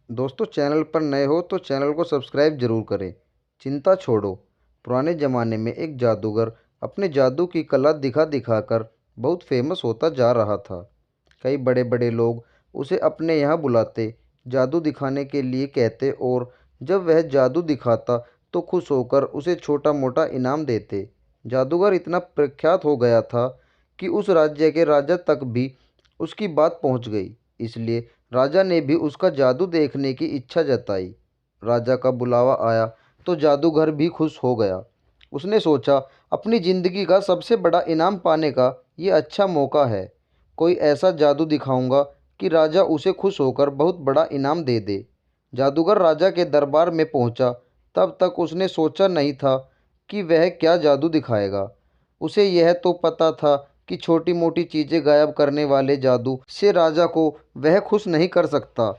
दोस्तों, चैनल पर नए हो तो चैनल को सब्सक्राइब जरूर करें। चिंता छोड़ो। पुराने ज़माने में एक जादूगर अपने जादू की कला दिखा दिखाकर बहुत फेमस होता जा रहा था। कई बड़े बड़े लोग उसे अपने यहाँ बुलाते, जादू दिखाने के लिए कहते और जब वह जादू दिखाता तो खुश होकर उसे छोटा मोटा इनाम देते। जादूगर इतना प्रख्यात हो गया था कि उस राज्य के राजा तक भी उसकी बात पहुँच गई। इसलिए राजा ने भी उसका जादू देखने की इच्छा जताई। राजा का बुलावा आया तो जादूगर भी खुश हो गया। उसने सोचा, अपनी जिंदगी का सबसे बड़ा इनाम पाने का ये अच्छा मौका है। कोई ऐसा जादू दिखाऊंगा कि राजा उसे खुश होकर बहुत बड़ा इनाम दे दे। जादूगर राजा के दरबार में पहुंचा। तब तक उसने सोचा नहीं था कि वह क्या जादू दिखाएगा। उसे यह तो पता था कि छोटी मोटी चीज़ें गायब करने वाले जादू से राजा को वह खुश नहीं कर सकता।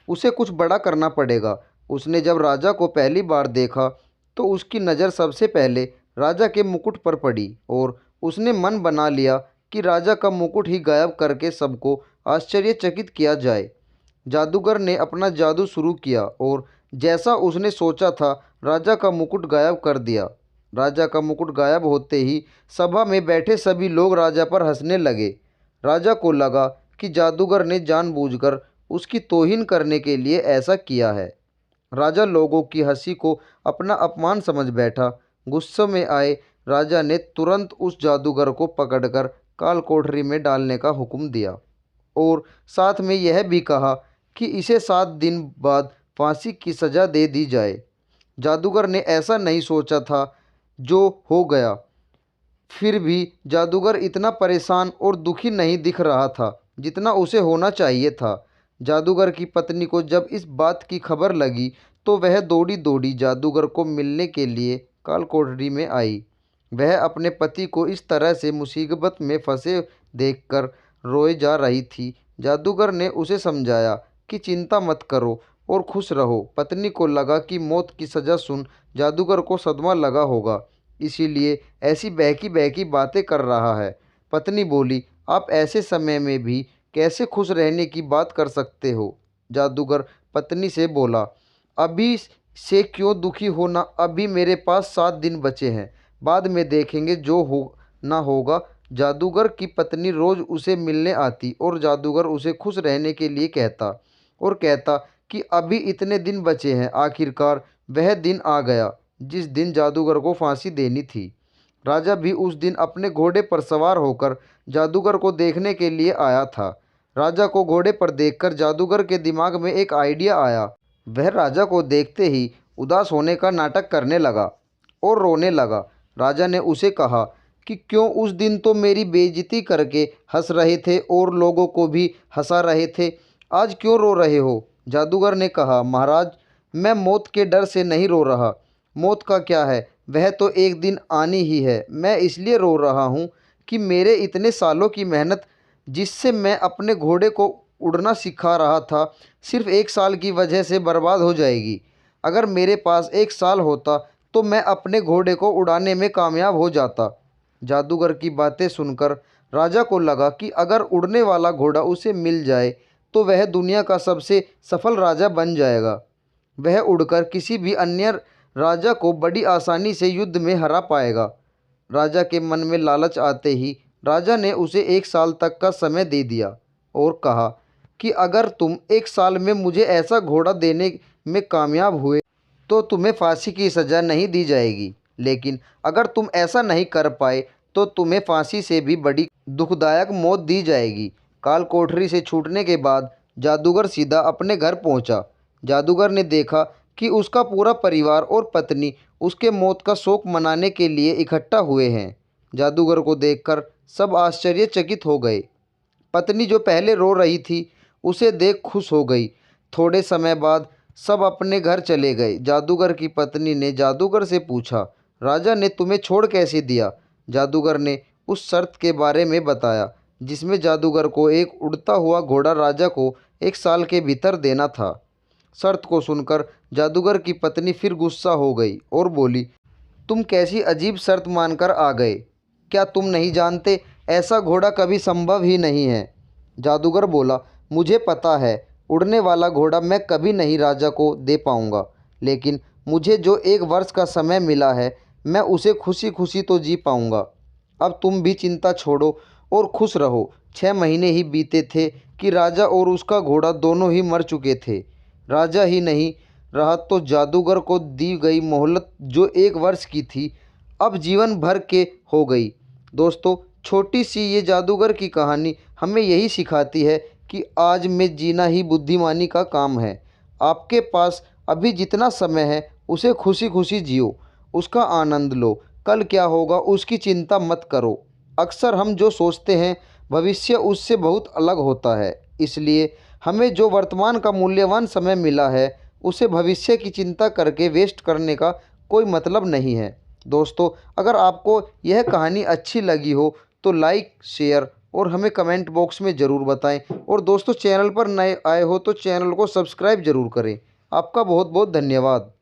उसे कुछ बड़ा करना पड़ेगा। उसने जब राजा को पहली बार देखा तो उसकी नज़र सबसे पहले राजा के मुकुट पर पड़ी और उसने मन बना लिया कि राजा का मुकुट ही गायब करके सबको आश्चर्यचकित किया जाए। जादूगर ने अपना जादू शुरू किया और जैसा उसने सोचा था, राजा का मुकुट गायब कर दिया। राजा का मुकुट गायब होते ही सभा में बैठे सभी लोग राजा पर हंसने लगे। राजा को लगा कि जादूगर ने जानबूझकर उसकी तौहीन करने के लिए ऐसा किया है। राजा लोगों की हंसी को अपना अपमान समझ बैठा। गुस्से में आए राजा ने तुरंत उस जादूगर को पकड़कर काल कोठरी में डालने का हुक्म दिया और साथ में यह भी कहा कि इसे 7 दिन बाद फांसी की सज़ा दे दी जाए। जादूगर ने ऐसा नहीं सोचा था, जो हो गया। फिर भी जादूगर इतना परेशान और दुखी नहीं दिख रहा था जितना उसे होना चाहिए था। जादूगर की पत्नी को जब इस बात की खबर लगी तो वह दौड़ी दौड़ी जादूगर को मिलने के लिए कालकोठरी में आई। वह अपने पति को इस तरह से मुसीबत में फंसे देखकर रोए जा रही थी। जादूगर ने उसे समझाया कि चिंता मत करो और खुश रहो। पत्नी को लगा कि मौत की सज़ा सुन जादूगर को सदमा लगा होगा, इसीलिए ऐसी बहकी बहकी बातें कर रहा है। पत्नी बोली, आप ऐसे समय में भी कैसे खुश रहने की बात कर सकते हो? जादूगर पत्नी से बोला, अभी से क्यों दुखी होना, अभी मेरे पास 7 दिन बचे हैं, बाद में देखेंगे जो हो ना होगा। जादूगर की पत्नी रोज उसे मिलने आती और जादूगर उसे खुश रहने के लिए कहता और कहता कि अभी इतने दिन बचे हैं। आखिरकार वह दिन आ गया जिस दिन जादूगर को फांसी देनी थी। राजा भी उस दिन अपने घोड़े पर सवार होकर जादूगर को देखने के लिए आया था। राजा को घोड़े पर देखकर जादूगर के दिमाग में एक आइडिया आया। वह राजा को देखते ही उदास होने का नाटक करने लगा और रोने लगा। राजा ने उसे कहा कि क्यों उस दिन तो मेरी बेइज्जती करके हंस रहे थे और लोगों को भी हंसा रहे थे, आज क्यों रो रहे हो? जादूगर ने कहा, महाराज, मैं मौत के डर से नहीं रो रहा। मौत का क्या है, वह तो एक दिन आनी ही है। मैं इसलिए रो रहा हूँ कि मेरे इतने सालों की मेहनत, जिससे मैं अपने घोड़े को उड़ना सिखा रहा था, सिर्फ 1 साल की वजह से बर्बाद हो जाएगी। अगर मेरे पास 1 साल होता तो मैं अपने घोड़े को उड़ाने में कामयाब हो जाता। जादूगर की बातें सुनकर राजा को लगा कि अगर उड़ने वाला घोड़ा उसे मिल जाए तो वह दुनिया का सबसे सफल राजा बन जाएगा। वह उड़कर किसी भी अन्य राजा को बड़ी आसानी से युद्ध में हरा पाएगा। राजा के मन में लालच आते ही राजा ने उसे 1 साल तक का समय दे दिया और कहा कि अगर तुम 1 साल में मुझे ऐसा घोड़ा देने में कामयाब हुए तो तुम्हें फांसी की सज़ा नहीं दी जाएगी, लेकिन अगर तुम ऐसा नहीं कर पाए तो तुम्हें फांसी से भी बड़ी दुखदायक मौत दी जाएगी। काल कोठरी से छूटने के बाद जादूगर सीधा अपने घर पहुंचा। जादूगर ने देखा कि उसका पूरा परिवार और पत्नी उसके मौत का शोक मनाने के लिए इकट्ठा हुए हैं। जादूगर को देखकर सब आश्चर्यचकित हो गए। पत्नी जो पहले रो रही थी, उसे देख खुश हो गई। थोड़े समय बाद सब अपने घर चले गए। जादूगर की पत्नी ने जादूगर से पूछा, राजा ने तुम्हें छोड़ कैसे दिया? जादूगर ने उस शर्त के बारे में बताया जिसमें जादूगर को एक उड़ता हुआ घोड़ा राजा को 1 साल के भीतर देना था। शर्त को सुनकर जादूगर की पत्नी फिर गुस्सा हो गई और बोली, तुम कैसी अजीब शर्त मानकर आ गए? क्या तुम नहीं जानते, ऐसा घोड़ा कभी संभव ही नहीं है। जादूगर बोला, मुझे पता है, उड़ने वाला घोड़ा मैं कभी नहीं राजा को दे पाऊँगा, लेकिन मुझे जो 1 वर्ष का समय मिला है, मैं उसे खुशी खुशी तो जी पाऊँगा। अब तुम भी चिंता छोड़ो और खुश रहो। 6 महीने ही बीते थे कि राजा और उसका घोड़ा दोनों ही मर चुके थे। राजा ही नहीं रहा तो जादूगर को दी गई मोहलत जो 1 वर्ष की थी, अब जीवन भर के हो गई। दोस्तों, छोटी सी ये जादूगर की कहानी हमें यही सिखाती है कि आज में जीना ही बुद्धिमानी का काम है। आपके पास अभी जितना समय है उसे खुशी खुशी जियो, उसका आनंद लो। कल क्या होगा उसकी चिंता मत करो। अक्सर हम जो सोचते हैं भविष्य उससे बहुत अलग होता है, इसलिए हमें जो वर्तमान का मूल्यवान समय मिला है उसे भविष्य की चिंता करके वेस्ट करने का कोई मतलब नहीं है। दोस्तों, अगर आपको यह कहानी अच्छी लगी हो तो लाइक, शेयर और हमें कमेंट बॉक्स में ज़रूर बताएं। और दोस्तों, चैनल पर नए आए हो तो चैनल को सब्सक्राइब ज़रूर करें। आपका बहुत बहुत धन्यवाद।